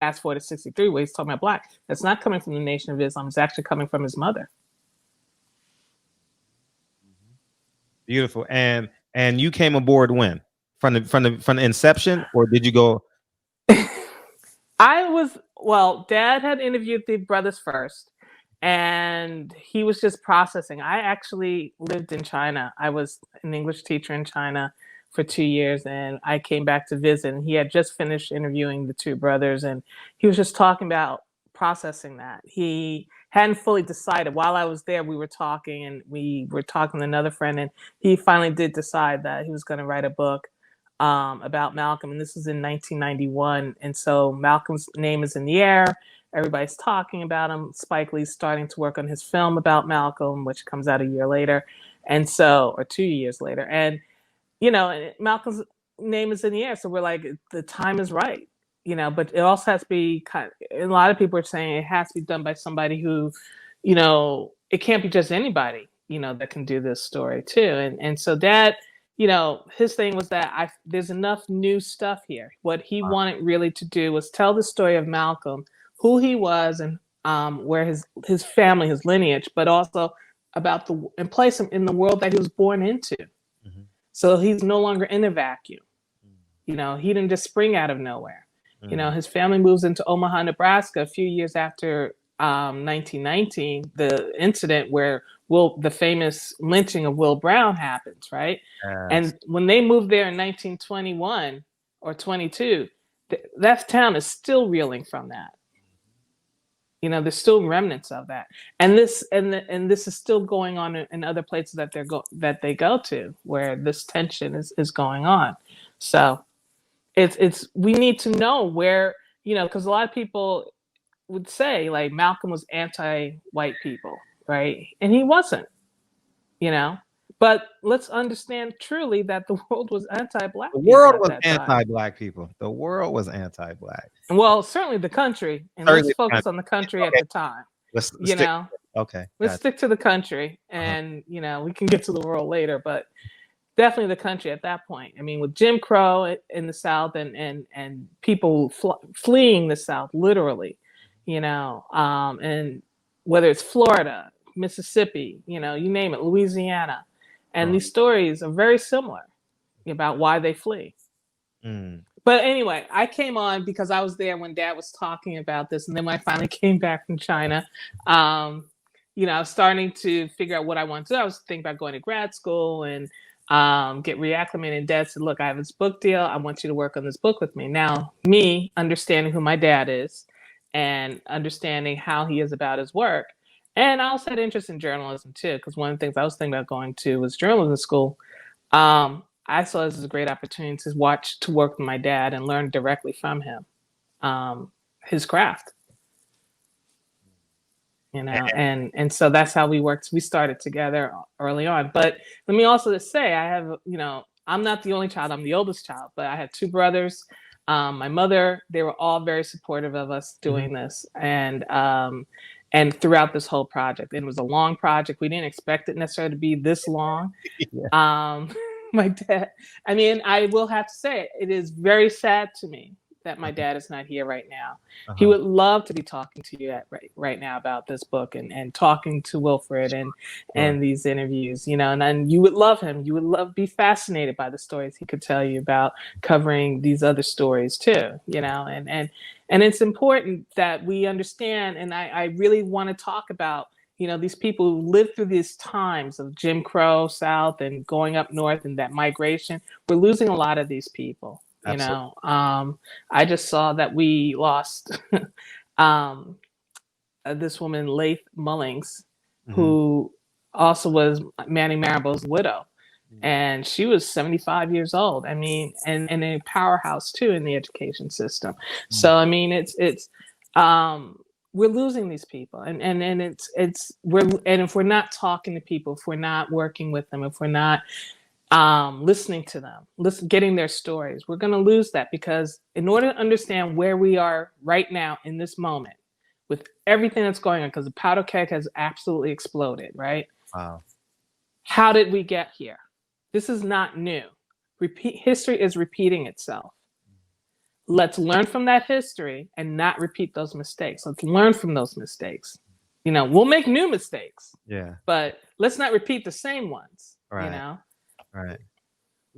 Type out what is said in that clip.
fast forward to 63, where he's talking about black. That's not coming from the Nation of Islam. It's actually coming from his mother. Beautiful. And you came aboard when? From the inception, or did you go? Dad had interviewed the brothers first, and he was just processing. I actually lived in China. I was an English teacher in China for 2 years, and I came back to visit, and he had just finished interviewing the two brothers, and he was just talking about processing that. He hadn't fully decided. While I was there, we were talking, and we were talking to another friend, and he finally did decide that he was going to write a book about Malcolm, and this was in 1991. And so Malcolm's name is in the air. Everybody's talking about him. Spike Lee's starting to work on his film about Malcolm, which comes out a year later, or 2 years later. And Malcolm's name is in the air, so we're like, the time is right, But it also has to be a lot of people are saying it has to be done by somebody who, it can't be just anybody, that can do this story too. And so Dad, his thing was that there's enough new stuff here. What he wanted really to do was tell the story of Malcolm, who he was, and where his family, his lineage, but also about and place him in the world that he was born into. Mm-hmm. So he's no longer in a vacuum. Mm-hmm. He didn't just spring out of nowhere. Mm-hmm. His family moves into Omaha, Nebraska a few years after 1919, the incident where the famous lynching of Will Brown happens, right? Yes. And when they moved there in 1921 or 22, that town is still reeling from that. There's still remnants of that, and this is still going on in other places that they go to, where this tension is going on. So we need to know where, because a lot of people would say like Malcolm was anti-white people, right? And he wasn't, but let's understand truly that the world was anti-black. The world was anti-black people. The world was anti-black. Well, certainly the country, and let's focus on the country at the time. Let's stick to the country, and we can get to the world later, but definitely the country at that point. I mean, with Jim Crow in the South, and people fleeing the South, literally. And whether it's Florida, Mississippi, you name it, Louisiana. And these stories are very similar about why they flee. Mm. But anyway, I came on because I was there when Dad was talking about this. And then when I finally came back from China, I was starting to figure out what I wanted to do. I was thinking about going to grad school and get reacclimated. And Dad said, look, I have this book deal. I want you to work on this book with me. Now, me understanding who my dad is, and understanding how he is about his work. And I also had interest in journalism too, because one of the things I was thinking about going to was journalism school. I saw this as a great opportunity to work with my dad and learn directly from him, his craft. And so that's how we worked. We started together early on. But let me also just say, I have, I'm not the only child. I'm the oldest child, but I had two brothers. My mother, they were all very supportive of us doing this, and throughout this whole project. It was a long project. We didn't expect it necessarily to be this long. Yeah. My dad, I will have to say, it is very sad to me that my dad is not here right now. Uh-huh. He would love to be talking to you right now about this book and talking to Wilfred and these interviews, and you would love him. You would be fascinated by the stories he could tell you about, covering these other stories too, and it's important that we understand. And I really want to talk about, these people who lived through these times of Jim Crow South and going up north and that migration. We're losing a lot of these people. Absolutely. I just saw that we lost this woman, Laith Mullings, who also was Manny Marable's widow. And she was 75 years old. And a powerhouse too in the education system. So, it's we're losing these people, and if we're not talking to people, if we're not working with them, if we're not listening to them, getting their stories, we're going to lose that. Because in order to understand where we are right now in this moment, with everything that's going on, because the powder keg has absolutely exploded, right? Wow. How did we get here? This is not new. History is repeating itself. let's learn from that history and not repeat those mistakes. Let's learn from those mistakes. You know, we'll make new mistakes. Yeah. But let's not repeat the same ones. Right. You know? Right.